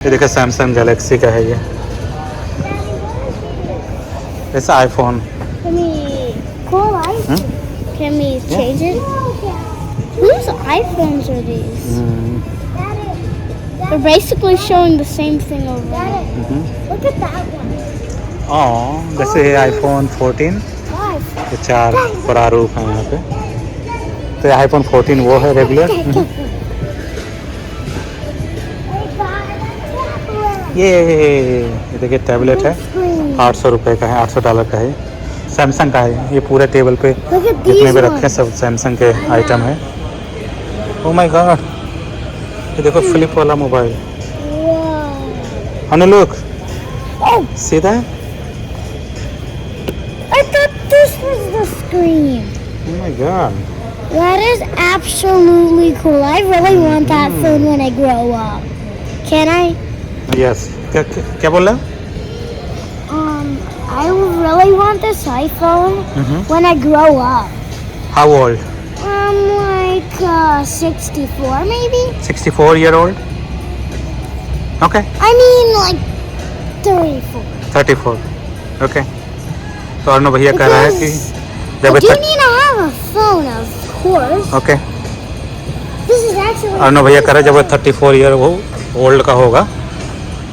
ये देखिए Samsung Galaxy का है ये, ऐसा iPhone. Can we cool iPhone? Can we change it? Whose iPhones are these? They're basically showing the same thing over there. Look at that one. जैसे है iPhone 14, ये 4 प्रारूप हैं यहाँ पे। तो आईफोन 14 वो है रेगुलर। ये देखिए टैबलेट है, 800 रुपये का है, $800 का है। सैमसंग का है ये, पूरे टेबल पे जितने भी रखे हैं सब सैमसंग के आइटम है। ओह माय गॉड, ये देखो फ्लिप वाला मोबाइल। अनु लुक, सीधा है। I thought this was the screen. Oh my god. That is absolutely cool. I really want that phone when I grow up. Can I? Yes. क्या बोल रहे हो? I really want this iPhone when I grow up. How old? Like 64 maybe? 64-year-old? Okay. I mean like 34. 34. Okay. तो अर्णव भैया कह रहा है कि I do need to have a phone, of course. Okay, This is actually. Arnav भैया कह रहा है जब वो 34 ईयर वो ओल्ड का होगा,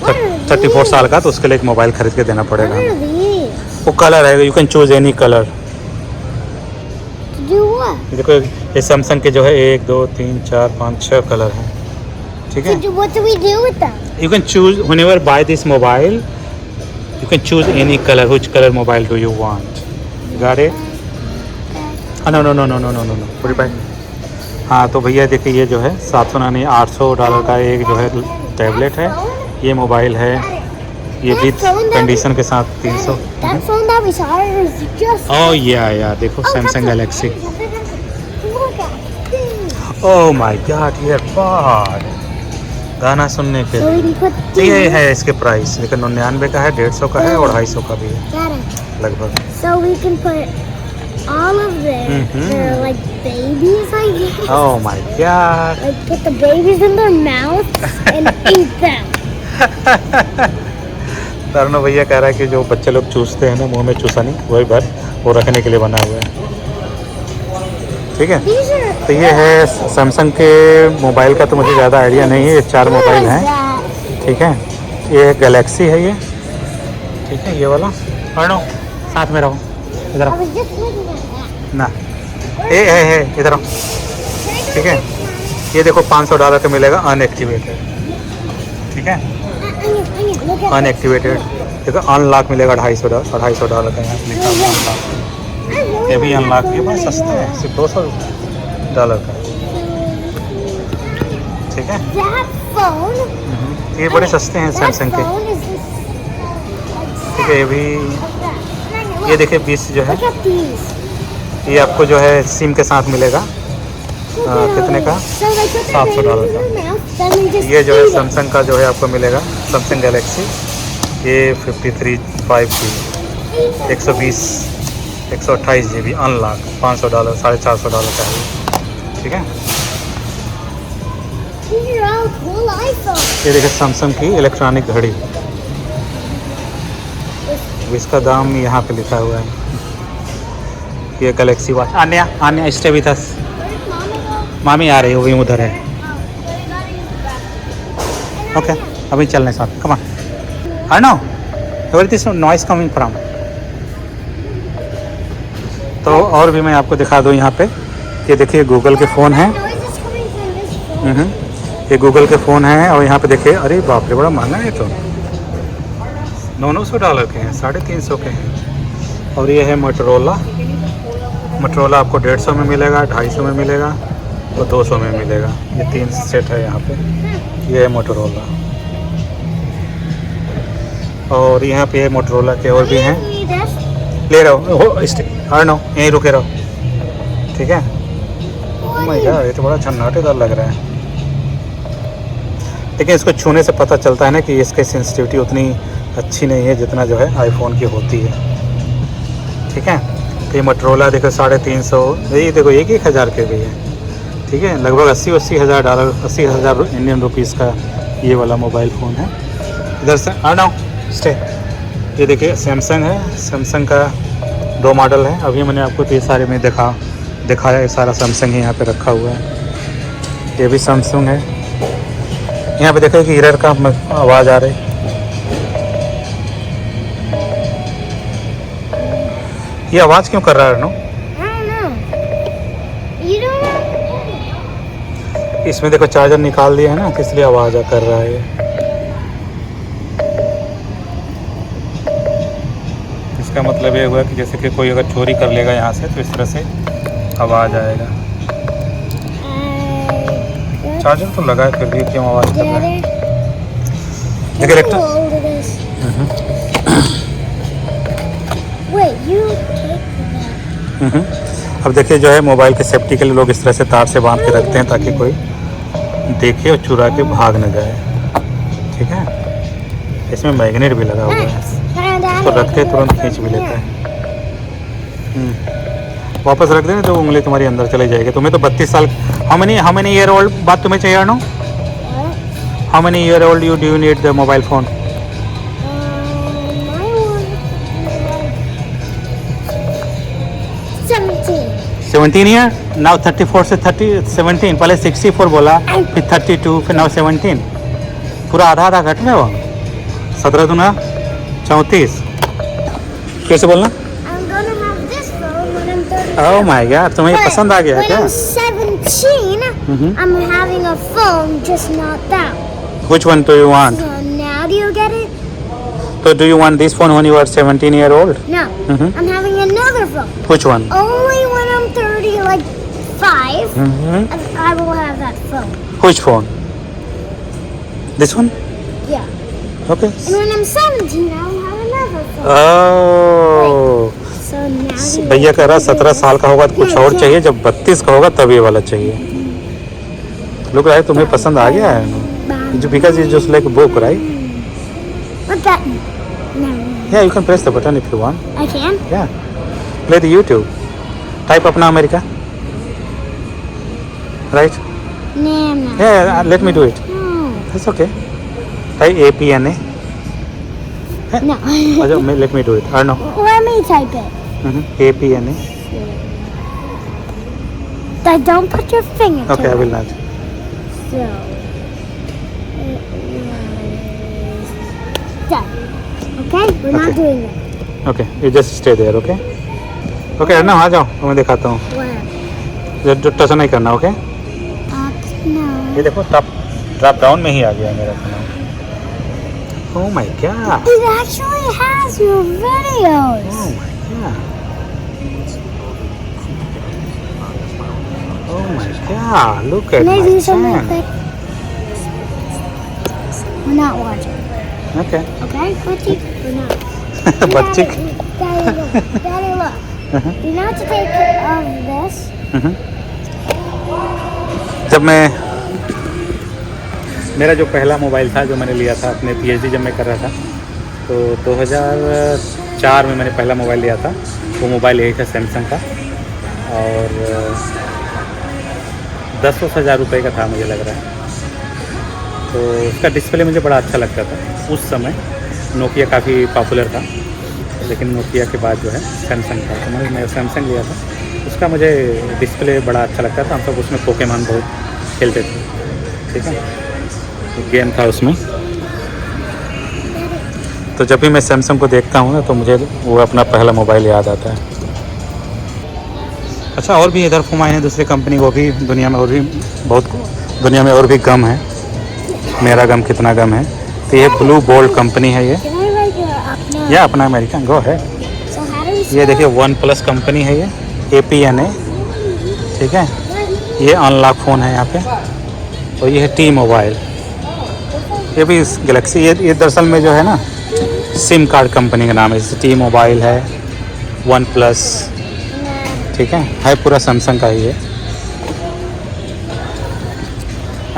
What are 34 these? साल का, तो उसके लिए एक मोबाइल खरीद के देना What पड़ेगा। are these? वो कलर है, you can choose any colour. To do what? देखो ये सैमसंग के जो है 1 2 3 4 5 6 कलर हैं, ठीक है। What do we do with them? You can choose whenever buy this mobile, you can choose any color. Which color mobile do you want? Got it? No. Put it back. हाँ तो भैया देखिए ये जो है $800 का एक जो है टैबलेट है, ये मोबाइल है, ये विथ कंडीशन के साथ 300। That phone that we saw is just. ओह या देखो Samsung Galaxy. Look at this. Oh my God, ये बार गाना सुनने के So we लिए। can put तो ये these. है इसके प्राइस, लेकिन 99 का है, 150 का है और 250 का भी है Got it. लगभग। So we can put all of them. They're like babies, I guess. Oh my God, Like put the babies in their mouth and eat them. Arnav भैया कह रहा है कि जो बच्चे लोग चूसते हैं ना, मुंह में चूसा नहीं, वही भर वो रखने के लिए बना हुआ है, ठीक है। These are. तो ये है सैमसंग के मोबाइल का, तो मुझे ज़्यादा आइडिया नहीं है, ये 4 मोबाइल हैं, That. ठीक है। ये गैलेक्सी है ये, ठीक है, ये वाला। अर्णव साथ में रहो, इधर I आओ was just looking at that. ना, है इधर आओ, ठीक है। ये देखो $500 का मिलेगा अनएक्टिवेटेड, ठीक है, Look at अनएक्टिवेटेड। देखो अनलॉक मिलेगा $250 का, यहाँ पे लिखा है अनलॉक। ये भी अनलॉक भी बड़ा सस्ता है, सिर्फ $200 का, ठीक है। that phone. ये बड़े सस्ते हैं That सैमसंग के, phone is this. ठीक है। ये भी, ये देखिए 20 जो है, Look at these. ये आपको जो है सिम के साथ मिलेगा। कितने का? So they put the $700 babies in their mouth, then they just ये जो है eat it. सैमसंग का जो है आपको मिलेगा, सैमसंग गैलेक्सी, ये 53 5G 120 128 GB अनलॉक, $500 $450 का है, ठीक है। These are all cool iPhones. ये देखिए सैमसंग की इलेक्ट्रॉनिक घड़ी, इसका दाम यहाँ पे लिखा हुआ है। ये Galaxy watch. Aanya stay with us, Where's Mama go? मामी आ रही है, वो भी उधर है। ओके, अभी चलने साथ, come on Arnav, where this noise coming from. तो और भी मैं आपको दिखा दूँ यहाँ पे, ये देखिए गूगल के फ़ोन हैं, Noise is coming from this phone. ये गूगल के फ़ोन हैं, और यहाँ पे देखिए, अरे बाप रे बड़ा महंगा है, तो $900 के हैं, 350 के हैं। और ये है मोटरोला आपको 150 में मिलेगा, 250 में मिलेगा और 200 में मिलेगा। ये 3 सेट है यहाँ पे, ये है मोटरोला। और यहाँ पे मोटरोला के और भी हैं, Need this? ले रहो अर्णव, यहीं रुके रहो, ठीक है। मैं यार ये तो बड़ा झन्नाटेदार लग रहा है, लेकिन इसको छूने से पता चलता है ना कि इसकी सेंसिटिविटी उतनी अच्छी नहीं है जितना जो है आईफोन की होती है, ठीक है। तो ये मोटरोला देखो 350, ये देखो 1,000 के भी है, ठीक है। लगभग $80,000 $80,000 इंडियन रुपीज़ का ये वाला मोबाइल फ़ोन है। इधर से आ जाओ, स्टे। ये देखिए सैमसंग है, सैमसंग का 2 मॉडल है। अभी मैंने आपको ये सारे में दिखाया, ये सारा सैमसंग ही यहाँ पे रखा हुआ है। ये भी सैमसंग है। यहाँ पे देखो कि एरर का आवाज़ आ रही है। ये आवाज़ क्यों कर रहा है नो? इसमें देखो चार्जर निकाल दिया है ना, इसलिए आवाज़ कर रहा है ये। इसका मतलब ये हुआ कि जैसे कि कोई अगर चोरी कर लेगा यहाँ से तो इस तरह से आवाज़ आएगा। चार्जर तो लगा है फिर भी क्यों आवाज़ कर रहा है? देखिए अब देखिए जो है मोबाइल के सेफ्टी के लिए लोग इस तरह से तार से बांध के रखते हैं ताकि कोई देखे और चुरा के भाग न जाए। ठीक है, इसमें मैग्नेट भी लगा हुआ है, तो रखते तुरंत खींच भी लेता है। वापस रख देना तो उंगली तुम्हारी अंदर चली जाएगी। तुम्हें तो 32 साल, हाउ मेनी ईयर ओल्ड बात तुम्हें चाहिए no? How many year old you do need the mobile phone? 17 year. Now 34 से 17, पहले 64 बोला, फिर 32, फिर नाउ 17। पूरा आधा घट में वो 17 दूना 34। कैसे बोलना? ओह माय गॉड, तुम्हें ये पसंद आ गया क्या? 17, I'm having a phone, just not that. Which one do you want? So now do you get it? So do you want this phone when you are 17-year-old? No, I'm having another phone. Which one? Only when I'm 30, like 5, I will have that phone. Which phone? This one? Yeah. Okay. And when I'm 17, I will have another phone. Oh. So now भैया कह रहा 17 साल का होगा तो कुछ और चाहिए, जब 32 का होगा तब ये वाला चाहिए। लोग राय तुम्हें पसंद आ गया है? Because it's just like a book, right? What button? No. Yeah, you can press the button if you want. I can? Yeah. Play the YouTube. Type अपना America. Right? No, I'm not. Yeah, let me do it. No. That's okay. Type APNA. No. Let me do it. Or no. Let me type it. APNA. Don't put your finger to Okay, I it. will not. So, done. Okay? We're not Okay. doing it. Okay, you just stay there, okay? Okay, ना आ जाओ, मैं दिखाता हूँ। Where? जो touch नहीं करना, okay? No. ये देखो ड्रॉप डाउन में ही आ गया मेरा phone. Oh my god. It actually has your videos. Oh my god. Oh my god, look at Can I my do something channel. quick? We're not watching. Okay. Okay? Butchie? We're not. बच्चे Daddy, look. Daddy, look. You know to take care of this. जब मैं मेरा जो पहला mobile था जो मैंने लिया था अपने PhD जब मैं कर रहा था, तो 2004 में मैंने पहला मोबाइल लिया था। वो मोबाइल यही था सैमसंग का, और 10-10 हज़ार रुपये का था मुझे लग रहा है। तो उसका डिस्प्ले मुझे बड़ा अच्छा लगता था उस समय। नोकिया काफ़ी पॉपुलर था, लेकिन नोकिया के बाद जो है सैमसंग था, तो मैंने सैमसंग लिया था। उसका मुझे डिस्प्ले बड़ा अच्छा लगता था। हम सब उसमें पोकेमॉन बहुत खेलते थे, ठीक है, एक गेम था उसमें। तो जब भी मैं सैमसंग को देखता हूँ ना तो मुझे वो अपना पहला मोबाइल याद आता है। अच्छा, और भी इधर घुमाए हैं दूसरी कंपनी, वो भी दुनिया में और भी बहुत, दुनिया में और भी गम है। मेरा गम कितना गम है। तो ये ब्लू बोल्ट कंपनी है, ये Can I write your up? या अपना अमेरिकन गो है। So how do we ये देखिए OnePlus कंपनी है, ये APNA, ठीक है। ये अनलॉक फ़ोन है यहाँ पे, और ये है टी मोबाइल। ये भी इस गैलेक्सी, ये दरअसल में जो है ना सिम कार्ड कंपनी का नाम है। जैसे टी मोबाइल है, OnePlus, ठीक है पूरा सैमसंग का ही है।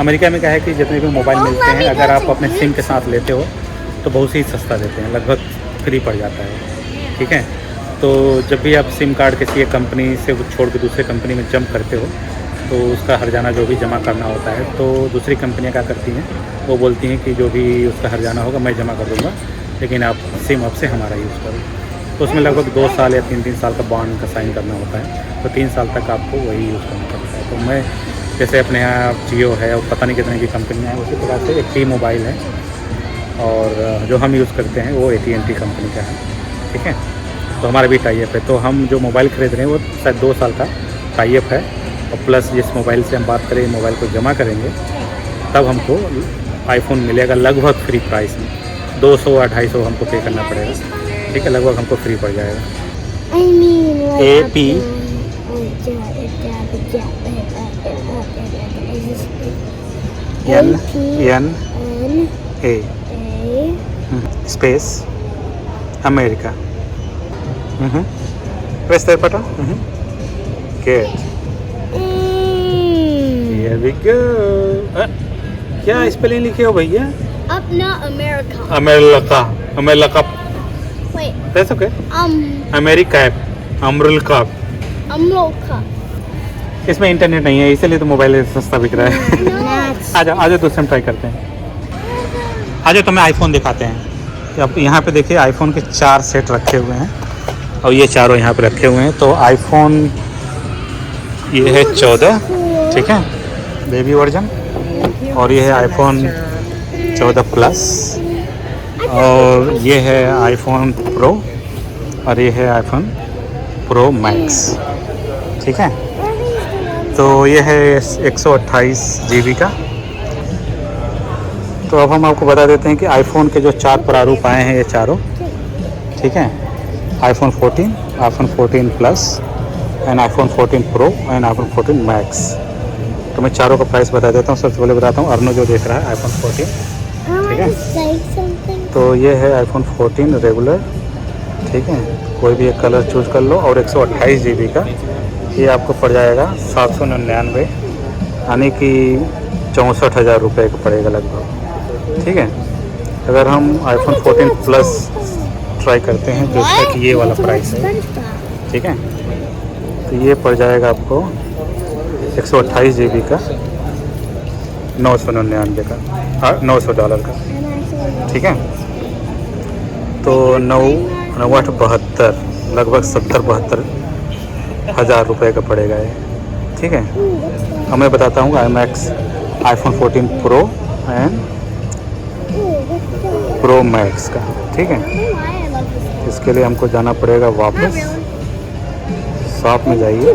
अमेरिका में क्या है कि जितने भी मोबाइल मिलते हैं, अगर आप अपने सिम के साथ लेते हो तो बहुत ही सस्ता देते हैं, लगभग फ्री पड़ जाता है, ठीक है। तो जब भी आप सिम कार्ड किसी एक कंपनी से छोड़ के दूसरे कंपनी में जंप करते हो तो उसका हर्जाना जो भी जमा करना होता है, तो दूसरी कंपनियां क्या करती हैं, वो बोलती हैं कि जो भी उसका हर्जाना होगा मैं जमा कर दूँगा, लेकिन आप सिम अब से हमारा यूज़ करो। तो उसमें लगभग 2 साल या 3 साल का बॉन्ड का साइन करना होता है, तो 3 साल तक आपको वही यूज़ करना पड़ता है। तो मैं जैसे अपने यहाँ जियो है और पता नहीं कितने की कंपनियाँ हैं, उसी प्रकार से एक T-Mobile है और जो हम यूज़ करते हैं वो AT&T कंपनी का है, ठीक है। तो हमारा भी टाई अप है, तो हम जो मोबाइल ख़रीद रहे हैं वो शायद 2 साल का टाई अप है, और प्लस जिस मोबाइल से हम बात करें मोबाइल को जमा करेंगे तब हमको आईफोन मिलेगा लगभग फ्री प्राइस में। 200 या 250 हमको पे करना पड़ेगा, ठीक है, लगभग हमको फ्री पड़ जाएगा। I mean, like AP NNA space America. Press that button. Good. Here we go. क्या स्पेलिंग लिखे हो भैया? अपना America. America. Wait. That's okay. America, अमरुल्का। इसमें इंटरनेट नहीं है, इसीलिए तो मोबाइल सस्ता बिक रहा है। आ जाओ दूसरे में ट्राई करते हैं। आ जाओ, तो मैं आईफोन दिखाते हैं। अब यहाँ पे देखिए आईफोन के 4 सेट रखे हुए हैं और ये चारों यहाँ पे रखे हुए हैं। तो आईफोन ये है 14, ठीक है, बेबी वर्जन, और ये है आईफोन 14 प्लस, और ये है आईफोन प्रो, और ये है आईफोन प्रो मैक्स, ठीक है। तो ये है 128 GB का। तो अब हम आपको बता देते हैं कि आईफोन के जो 4 प्रारूप आए हैं ये चारों, ठीक है, iPhone 14, iPhone 14 plus and iPhone 14 pro and iPhone 14 max. तो मैं चारों का प्राइस बता देता हूँ। सबसे पहले बताता हूँ अर्नो जो देख रहा है आईफोन 14, ठीक है। तो ये है आईफोन 14 रेगुलर, ठीक है, कोई भी एक कलर चूज कर लो, और 128 GB का ये आपको पड़ जाएगा 799, यानी कि 64,000 रुपये का पड़ेगा लगभग, ठीक है। अगर हम आईफोन 14 प्लस ट्राई करते हैं जो कि ये वाला प्राइस है, ठीक है, तो ये पड़ जाएगा आपको 128 GB का $999 का, $900 का, ठीक है। तो 9,972 लगभग 70-72 हज़ार रुपये का पड़ेगा ये, ठीक है। अब मैं बताता हूँ iPhone 14 pro and pro max का, ठीक है। इसके लिए हमको जाना पड़ेगा वापस शॉप में जाइए।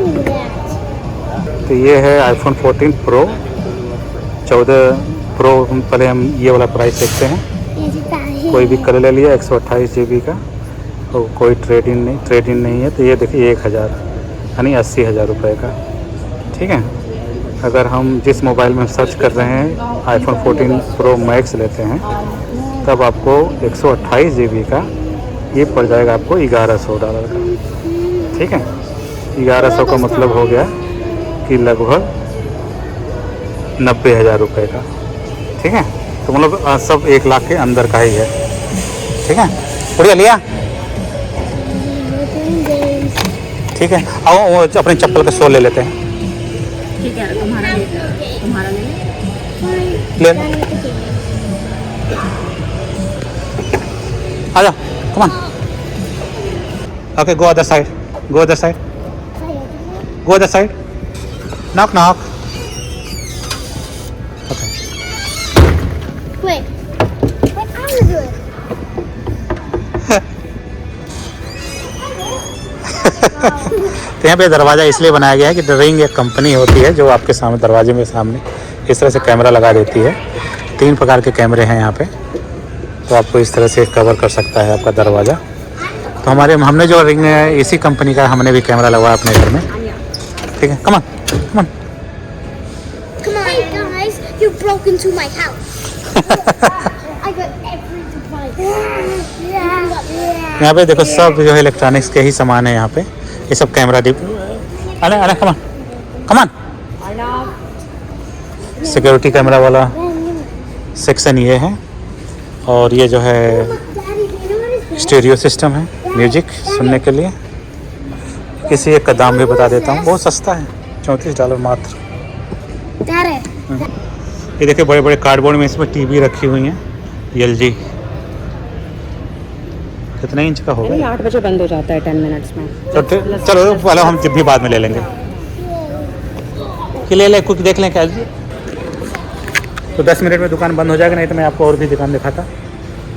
तो ये है आईफोन 14 प्रो 14 प्रो। पहले हम ये वाला प्राइस देखते हैं। कोई भी कलर ले लिया 128 GB का, और कोई ट्रेड इन नहीं है। तो ये देखिए 1,000 यानी 80,000 रुपये का, ठीक है। अगर हम जिस मोबाइल में सर्च कर रहे हैं आईफोन 14 प्रो मैक्स लेते हैं, तब आपको 128 GB का ये पड़ जाएगा आपको $1,100 का, ठीक है। 1,100 का मतलब हो गया कि लगभग 90,000 रुपये का, ठीक है। तो मतलब सब 1 लाख के अंदर का ही है, ठीक है। बढ़िया लिया, ठीक है। आओ वो अपने चप्पल का सोल ले लेते हैं, ठीक है। तुम्हारा ले आ जाओ, come on. Okay, go other side, go other side, go other side, knock knock. Okay, Wait, what are you doing? तो यहाँ पे दरवाज़ा इसलिए बनाया गया है कि रिंग एक कंपनी होती है जो आपके सामने दरवाजे में सामने इस तरह से कैमरा लगा देती है। 3 प्रकार के कैमरे हैं यहाँ पे, तो आपको इस तरह से कवर कर सकता है आपका दरवाज़ा। तो हमने जो रिंग है इसी कंपनी का हमने भी कैमरा लगवाया अपने घर में, ठीक है। Come on come on. Come on, guys, you broke into my house. I got every device. यहाँ पे देखो सब जो है इलेक्ट्रॉनिक्स के ही सामान है यहाँ पे। ये सब कैमरा डिप, अरे अरे come on come on. Security camera वाला सेक्शन ये है, और ये जो है स्टीरियो सिस्टम है म्यूजिक सुनने के लिए। किसी एक का दाम भी बता देता हूँ, बहुत सस्ता है, $34 मात्र। ये देखिए बड़े बड़े कार्डबोर्ड में इसमें टीवी रखी हुई हैं LG। कितने इंच का होगा? 8 बजे बंद हो जाता है 10 मिनट्स में। चलो वाला हम जब भी बाद में ले लेंगे कि ले कुछ देख लें क्या LG। तो 10 मिनट में दुकान बंद हो जाएगी, नहीं तो मैं आपको और भी दुकान दिखाता।